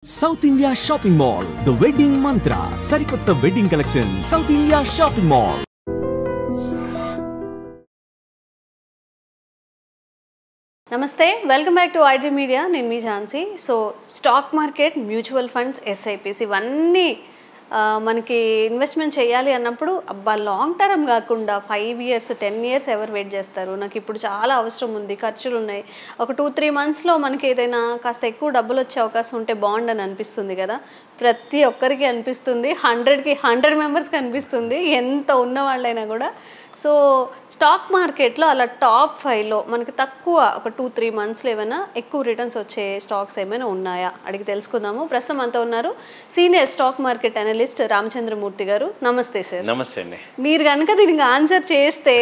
South India Shopping Mall, The Wedding Mantra, Sarikotta Wedding Collection, South India Shopping Mall. నమస్తే welcome back to IT media నేను మీ Jhansi. So stock market, mutual funds, SIPs ఇవన్నీ మనకి investment చేయాలి అన్నప్పుడు అబ్బా long term కాకుండా 5 years 10 years ఎవరు వెయిట్ చేస్తారు? నాకు ఇప్పుడు చాలా అవసరం ఉంది, ఖర్చులు ఉన్నాయి, ఒక 2-3 monthsలో మనకి ఏదైనా కాస్త ఎక్కువ డబ్బులు వచ్చే అవకాశం ఉంటే బాగుండని అనిపిస్తుంది కదా. ప్రతి ఒక్కరికి అనిపిస్తుంది, 100కి 100 మెంబర్స్కి అనిపిస్తుంది, ఎంత ఉన్న వాళ్ళైనా కూడా. సో స్టాక్ మార్కెట్లో అలా టాప్ 5లో మనకి తక్కువ ఒక 2-3 monthsలో ఏమైనా ఎక్కువ రిటర్న్స్ వచ్చే స్టాక్స్ ఏమైనా ఉన్నాయా అడిగి తెలుసుకుందాము. ప్రస్తుతం అంతా ఉన్నారు senior stock market analyst Ramachandramurthy గారు. నమస్తే సార్. నమస్తే అండి. మీరు కనుక దీనికి ఆన్సర్ చేస్తే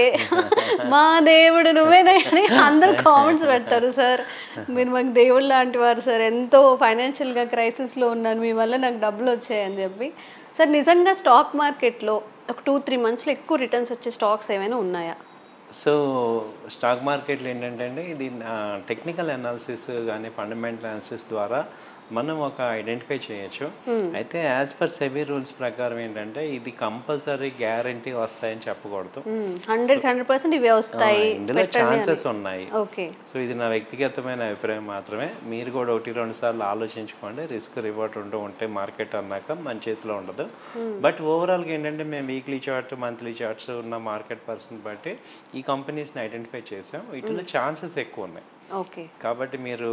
మా దేవుడు నువ్వేనా అని అందరూ కామెంట్స్ పెడతారు. సార్ మీరు మాకు దేవుడు లాంటి వారు సార్, ఎంతో ఫైనాన్షియల్గా క్రైసిస్లో ఉన్నాను, మీ వల్ల నాకు డబ్బులు వచ్చాయని చెప్పి. సార్ నిజంగా స్టాక్ మార్కెట్లో ఒక 2-3 monthsలో ఎక్కువ రిటర్న్స్ వచ్చే స్టాక్స్ ఏమైనా ఉన్నాయా? సో స్టాక్ మార్కెట్లో ఏంటంటే అండి, ఇది టెక్నికల్ అనాలిసిస్ కానీ ఫండమెంటల్ అనాలిసిస్ ద్వారా మనం ఒక ఐడెంటిఫై చేయొచ్చు. అయితే యాజ్ పర్ సెబీ రూల్స్ ప్రకారం ఏంటంటే ఇది కంపల్సరీ గ్యారంటీ వస్తాయని చెప్పకూడదు. 100% ఇవే వస్తాయి, ఇందులో ఛాన్సెస్ ఉన్నాయి. ఓకే. సో ఇది నా వ్యక్తిగతమైన అభిప్రాయం మాత్రమే. మీరు కూడా 1-2 సార్లు ఆలోచించుకోండి. రిస్క్ రివార్డ్ ఉంటే మార్కెట్ అన్నాక మన చేతిలో ఉండదు. బట్ ఓవరాల్గా ఏంటంటే మేము వీక్లీ చార్ట్, మంత్లీ చార్ట్స్ ఉన్న మార్కెట్ పర్సన్ బట్టి ఈ కంపెనీస్ని ఐడెంటిఫై చేసాం. వీటిలో ఛాన్సెస్ ఎక్కువ ఉన్నాయి. ఓకే. కాబట్టి మీరు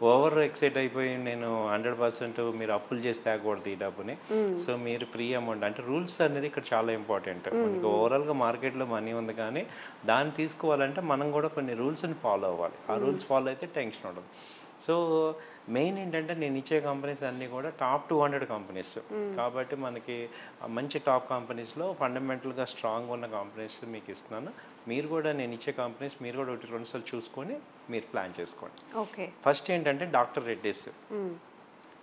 ఓవర్ ఎక్సైట్ అయిపోయి నేను 100% మీరు అప్పులు చేసి తేకూడదు ఈ డబ్బుని. సో మీరు ఫ్రీ అమౌంట్ అంటే రూల్స్ అనేది ఇక్కడ చాలా ఇంపార్టెంట్. మనకి ఓవరాల్గా మార్కెట్లో మనీ ఉంది, కానీ దాన్ని తీసుకోవాలంటే మనం కూడా కొన్ని రూల్స్ని ఫాలో అవ్వాలి. ఆ రూల్స్ ఫాలో అయితే టెన్షన్ ఉండదు. సో మెయిన్ ఏంటంటే నేను ఇచ్చే కంపెనీస్ అన్నీ కూడా టాప్ 200 కంపెనీస్ కాబట్టి మనకి మంచి టాప్ కంపెనీస్లో ఫండమెంటల్గా స్ట్రాంగ్ ఉన్న కంపెనీస్ మీకు ఇస్తున్నాను. మీరు కూడా నేను ఇచ్చే కంపెనీస్ మీరు కూడా 1-2 సార్లు చూసుకొని మీరు ప్లాన్ చేసుకోండి. ఓకే. ఫస్ట్ ఏంటంటే డాక్టర్ రెడ్డీస్.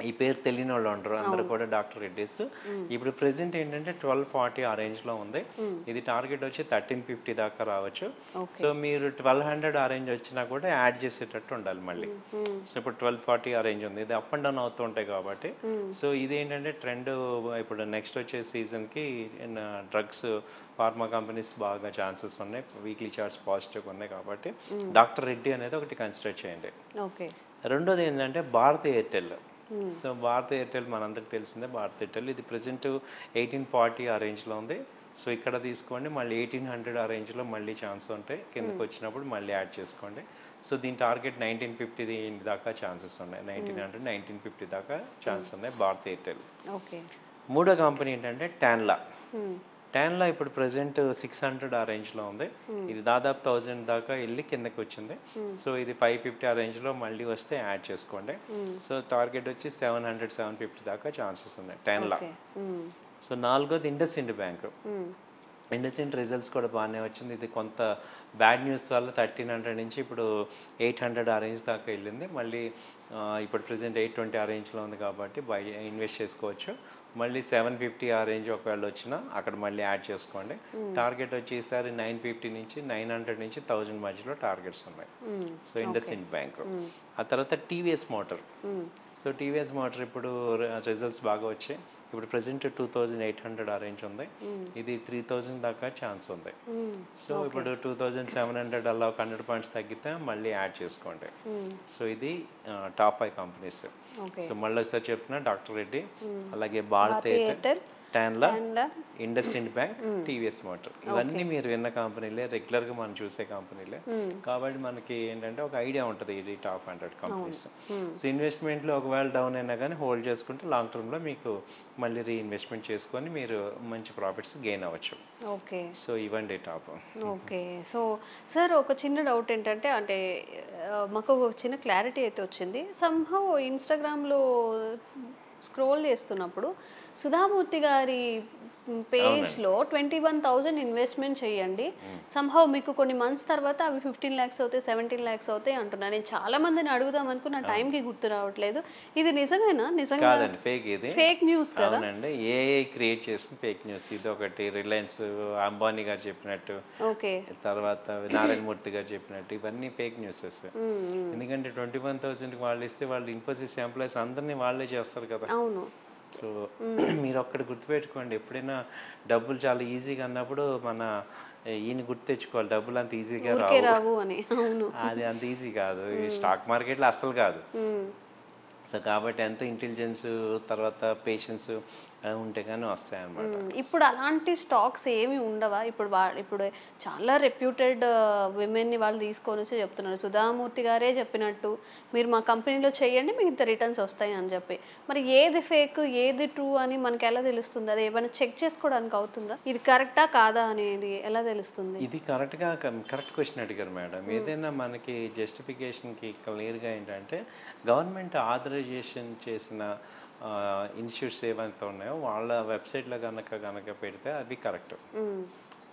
ఈ పేరు తెలియని వాళ్ళు ఉండరు, అందరూ కూడా డాక్టర్ రెడ్డీస్. ఇప్పుడు ప్రెసెంట్ ఏంటంటే 1240 ఆ రేంజ్లో ఉంది. ఇది టార్గెట్ వచ్చి 1350 దాకా రావచ్చు. సో మీరు 1200 ఆ రేంజ్ వచ్చినా కూడా యాడ్ చేసేటట్టు ఉండాలి మళ్ళీ. సో ఇప్పుడు 1240 ఆ రేంజ్ ఉంది. ఇది అప్ అండ్ డౌన్ అవుతూ ఉంటాయి కాబట్టి. సో ఇది ఏంటంటే ట్రెండ్. ఇప్పుడు నెక్స్ట్ వచ్చే సీజన్కి డ్రగ్స్, ఫార్మా కంపెనీస్ బాగా ఛాన్సెస్ ఉన్నాయి. వీక్లీ చార్ట్స్ పాజిటివ్గా ఉన్నాయి కాబట్టి డాక్టర్ రెడ్డి అనేది ఒకటి కన్సిడర్ చేయండి. ఓకే. రెండోది ఏంటంటే Bharat Airtel. So Bharat Airtel మనందరికి తెలిసిందే. భారత్ ఎయిర్టెల్ ఇది ప్రజెంట్ 1840 ఆ రేంజ్లో ఉంది. సో ఇక్కడ తీసుకోండి. మళ్ళీ 1800 ఆ రేంజ్లో మళ్ళీ ఛాన్స్ ఉంటాయి. కిందకు వచ్చినప్పుడు మళ్ళీ యాడ్ చేసుకోండి. సో దీని టార్గెట్ 1950 దాకా ఛాన్సెస్ ఉన్నాయి. 1900, 1950 దాకా ఛాన్స్ ఉన్నాయి భారత్ ఎయిర్టెల్. ఓకే. మూడో కంపెనీ ఏంటంటే టాన్లా. టాన్లా ఇప్పుడు ప్రజెంట్ 600 ఆ రేంజ్లో ఉంది. ఇది దాదాపు 1000 దాకా వెళ్ళి కిందకి వచ్చింది. సో ఇది 550 ఆ రేంజ్లో మళ్ళీ వస్తే యాడ్ చేసుకోండి. సో టార్గెట్ వచ్చి 700, 750 దాకా ఛాన్సెస్ ఉన్నాయి టాన్లా. సో నాలుగోది ఇండస్ ఇండ్ బ్యాంక్. ఇండస్ ఇండ్ రిజల్ట్స్ కూడా బాగానే వచ్చింది. ఇది కొంత బ్యాడ్ న్యూస్ వల్ల 1300 నుంచి ఇప్పుడు 800 ఆ రేంజ్ దాకా వెళ్ళింది. మళ్ళీ ఇప్పుడు ప్రజెంట్ 820 ఆ రేంజ్లో ఉంది కాబట్టి ఇన్వెస్ట్ చేసుకోవచ్చు. మళ్ళీ 750 ఆ రేంజ్ ఒకవేళ వచ్చినా అక్కడ మళ్ళీ యాడ్ చేసుకోండి. టార్గెట్ వచ్చి ఈసారి 950 నుంచి 900 నుంచి 1000 మధ్యలో టార్గెట్స్ ఉన్నాయి. So IndusInd bank. ఆ తర్వాత TVS motor. So TVS motor ఇప్పుడు రిజల్ట్స్ బాగా వచ్చాయి. ఇప్పుడు ప్రజెంట్ 2800 ఆ రేంజ్ ఉంది. ఇది 3000 దాకా ఛాన్స్ ఉంది. సో ఇప్పుడు 2700 అలా 100 పాయింట్స్ తగ్గితే మళ్ళీ యాడ్ చేసుకోండి. సో ఇది టాప్ 5 కంపెనీస్. సో మళ్ళీ ఒకసారి చెప్తున్నా, డాక్టర్ రెడ్డి, అలాగే భారత్ ఎయిర్టెల్, టాన్లా, ఇండస్ ఇండ్ బ్యాంక్, టీవీఎస్ మోటార్. ఇవన్నీ మీరు విన్న కంపెనీలే, రెగ్యులర్గా మనం చూసే కంపెనీలే. కాబట్టి మనకి ఏంటంటే ఒక ఐడియా ఉంటుంది ఇది టాప్ 100 కంపెనీస్. సో ఇన్వెస్ట్మెంట్లో ఒకవేళ డౌన్ అయినా కానీ హోల్డ్ చేసుకుంటే లాంగ్ టర్మ్లో మీకు మళ్ళీ రీఇన్వెస్ట్మెంట్ చేసుకొని మీరు మంచి ప్రాఫిట్స్ గెయిన్ అవ్వచ్చు. ఓకే. సో ఇవ్వండి టాప్. ఓకే. సో సార్ ఒక చిన్న డౌట్ ఏంటంటే, అంటే మాకు ఒక చిన్న క్లారిటీ అయితే వచ్చింది. సంహౌ ఇన్స్టాగ్రామ్లో స్క్రోల్ చేస్తున్నప్పుడు సుధామూర్తి గారి పేజ్లో 21,000 ఇన్వెస్ట్మెంట్ చేయండి, సంహౌ మీకు కొన్ని మంత్స్ తర్వాత అవి 15 lakhs అవుతాయి, 17 lakhs అవుతాయి అంటున్నారు. నేను చాలా మందిని అడుగుదాం అనుకున్న టైంకి గుర్తు రావట్లేదు. ఇది నిజమేనా? నిజంగా ఫేక్, ఇది ఫేక్ న్యూస్ కదా? అవునండి, ఏఐ క్రియేట్ చేసిన ఫేక్ న్యూస్ ఇది ఒకటి. రిలయన్స్ అంబానీ గారు చెప్పినట్టు, ఓకే, తర్వాత నారాయణమూర్తి గారు చెప్పినట్టు ఇవన్నీ ఫేక్ న్యూసెస్. ఎందుకంటే 21,000 వాళ్ళు ఇస్తే వాళ్ళు ఇన్ఫోసిస్ ఎంప్లాయీస్ అందరినీ వాళ్ళే చేస్తారు కదా. అవును. సో మీరు ఒక్కటి గుర్తుపెట్టుకోండి, ఎప్పుడైనా డబ్బులు చాలా ఈజీగా అన్నప్పుడు మన ఈయన గుర్తు తెచ్చుకోవాలి, డబ్బులు అంత ఈజీగా రావు అని. అది అంత ఈజీ కాదు, ఈ స్టాక్ మార్కెట్లో అస్సలు కాదు. సో కాబట్టి ఎంత ఇంటెలిజెన్స్ తర్వాత పేషెన్స్ ఉంటే కానీ వస్తాయి అన్నమాట. ఇప్పుడు అలాంటి స్టాక్స్ ఏమి ఉండవా? ఇప్పుడు చాలా రెప్యూటెడ్ విమెన్ని వాళ్ళు తీసుకొని వచ్చి చెప్తున్నారు, సుధామూర్తి గారే చెప్పినట్టు మీరు మా కంపెనీలో చేయండి మీకు ఇంత రిటర్న్స్ వస్తాయి అని చెప్పి. మరి ఏది ఫేక్ ఏది ట్రూ అని మనకి ఎలా తెలుస్తుంది? అది ఏమైనా చెక్ చేసుకోవడానికి అవుతుందా? ఇది కరెక్టా కాదా అనేది ఎలా తెలుస్తుంది? ఇది కరెక్ట్ క్వశ్చన్ అడిగారు మేడం. ఏదైనా మనకి జస్టిఫికేషన్కి క్లియర్గా ఏంటంటే గవర్నమెంట్ ఆథరైజేషన్ చేసిన ఇన్స్టిట్యూట్స్ ఏవైతే ఉన్నాయో వాళ్ళ వెబ్సైట్లో కనుక పెడితే అది కరెక్ట్.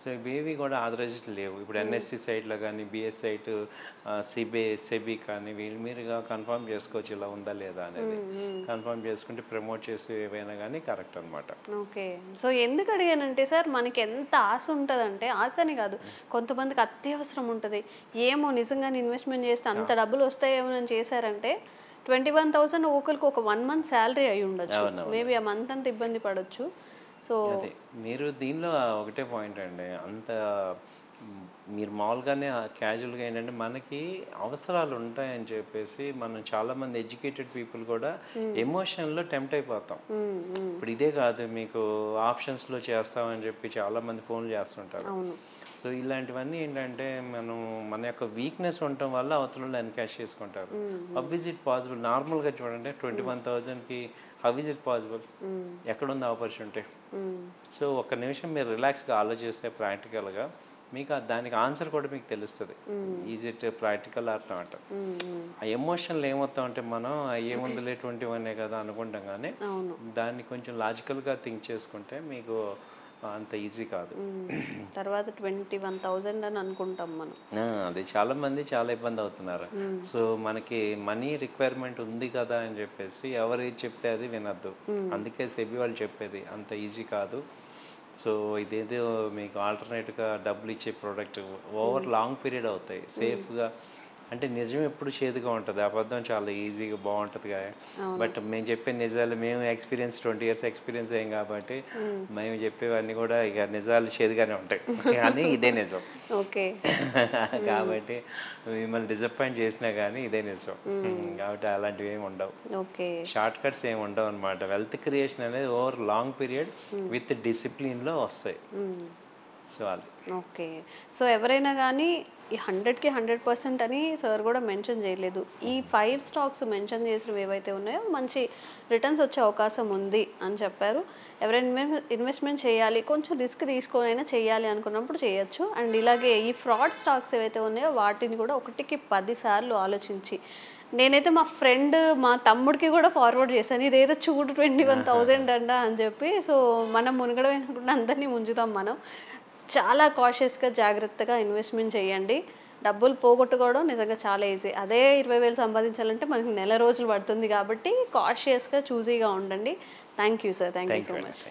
సో ఇవేవి కూడా ఆథరైజ్డ్ లేవు. ఇప్పుడు ఎన్ఎస్సి సైట్లో కానీ బిఎస్ సైట్ సెబీ కానీ వీళ్ళు మీరుగా కన్ఫర్మ్ చేసుకోవచ్చు ఇలా ఉందా లేదా అనేది. కన్ఫర్మ్ చేసుకుంటే ప్రమోట్ చేసి ఏవైనా కానీ కరెక్ట్ అనమాట. ఓకే. సో ఎందుకు అడిగానంటే సార్, మనకి ఎంత ఆశ ఉంటుందంటే, ఆశ అని కాదు, కొంతమందికి అత్యవసరం ఉంటుంది, ఏమో నిజంగా ఇన్వెస్ట్మెంట్ చేస్తే అంత డబ్బులు వస్తాయేమో అని చేశారంటే 21,000 ఒకరికి ఒక 1 month శాలరీ అయి ఉండొచ్చు, మేబీ ఆ మంత్ అంతా ఇబ్బంది పడవచ్చు. సో మీరు దీనిలో ఒకటే పాయింట్ అండి, అంత మీరు మామూలుగానే క్యాజువల్గా ఏంటంటే మనకి అవసరాలు ఉంటాయని చెప్పేసి మనం చాలామంది ఎడ్యుకేటెడ్ పీపుల్ కూడా ఎమోషన్లో టెంప్ట్ అయిపోతాం. ఇప్పుడు ఇదే కాదు, మీకు ఆప్షన్స్లో చేస్తామని చెప్పి చాలామంది ఫోన్లు చేస్తుంటారు. సో ఇలాంటివన్నీ ఏంటంటే మన యొక్క వీక్నెస్ ఉండటం వల్ల అవతలలో ఎన్కాష్ చేసుకుంటారు. How is it possible? నార్మల్గా చూడండి 21,000కి హౌ ఇస్ ఇట్ పాసిబుల్? ఎక్కడుంది ఆపర్చునిటీ? సో ఒక్క నిమిషం మీరు రిలాక్స్గా ఆలోచిస్తే ప్రాక్టికల్గా మీకు దానికి ఆన్సర్ కూడా మీకు తెలుస్తుంది. Is it practical are not? ఆ ఎమోషన్లు ఏమవుతామంటే మనం ఏముందులే 21 కదా అనుకుంటాం, కానీ దాన్ని కొంచెం లాజికల్గా థింక్ చేసుకుంటే మీకు అంత ఈజీ కాదు. తర్వాత 21,000 అని అనుకుంటాం మనం. అది చాలా మంది చాలా ఇబ్బంది అవుతున్నారు. సో మనకి మనీ రిక్వైర్మెంట్ ఉంది కదా అని చెప్పేసి ఎవరు చెప్తే అది వినద్దు. అందుకే సెబీ వాళ్ళు చెప్పేది అంత ఈజీ కాదు. సో ఇదేదో మీకు ఆల్టర్నేట్గా డబ్బులు ఇచ్చే ప్రోడక్ట్ ఓవర్ లాంగ్ పీరియడ్ అవుతాయి సేఫ్గా. అంటే నిజం ఎప్పుడు చేదుగా ఉంటుంది, అబద్ధం చాలా ఈజీగా బాగుంటుంది కదా. బట్ మేము చెప్పే నిజాలు, మేము 20 years ఎక్స్పీరియన్స్ అయ్యాం కాబట్టి మేము చెప్పేవన్నీ కూడా ఇక నిజాలు చేదుగానే ఉంటాయి, కానీ ఇదే నిజం. ఓకే. కాబట్టి మిమ్మల్ని డిసప్పాయింట్ చేసినా కానీ ఇదే నిజం. కాబట్టి అలాంటివి ఏమి ఉండవు, షార్ట్ కట్స్ ఏమి ఉండవు అనమాట. వెల్త్ క్రియేషన్ అనేది ఓవర్ లాంగ్ పీరియడ్ విత్ డిసిప్లిన్లో వస్తాయి. సో అది ఓకే. సో ఎవరైనా కానీ ఈ 100కి 100% అని సార్ కూడా మెన్షన్ చేయలేదు. ఈ 5 స్టాక్స్ మెన్షన్ చేసినవి ఏవైతే ఉన్నాయో మంచి రిటర్న్స్ వచ్చే అవకాశం ఉంది అని చెప్పారు. ఎవరైనా ఇన్వెస్ట్మెంట్ చేయాలి, కొంచెం రిస్క్ తీసుకొని అయినా చేయాలి అనుకున్నప్పుడు చేయొచ్చు. అండ్ ఇలాగే ఈ ఫ్రాడ్ స్టాక్స్ ఏవైతే ఉన్నాయో వాటిని కూడా 1కి 10 సార్లు ఆలోచించి, నేనైతే మా ఫ్రెండ్ మా తమ్ముడికి కూడా ఫార్వర్డ్ చేశాను, ఇదేదో చూడు 21,000 అంట అని చెప్పి. సో మనం మునగడం అనుకుంటే అందరినీ ముంచుతాం మనం. చాలా కాషియస్గా జాగ్రత్తగా ఇన్వెస్ట్మెంట్ చేయండి. డబ్బులు పోగొట్టుకోవడం నిజంగా చాలా ఈజీ. అదే 20,000 సంపాదించాలంటే మనకి నెల రోజులు పడుతుంది. కాబట్టి కాషియస్గా చూజీగా ఉండండి. Thank you sir, thank you so much.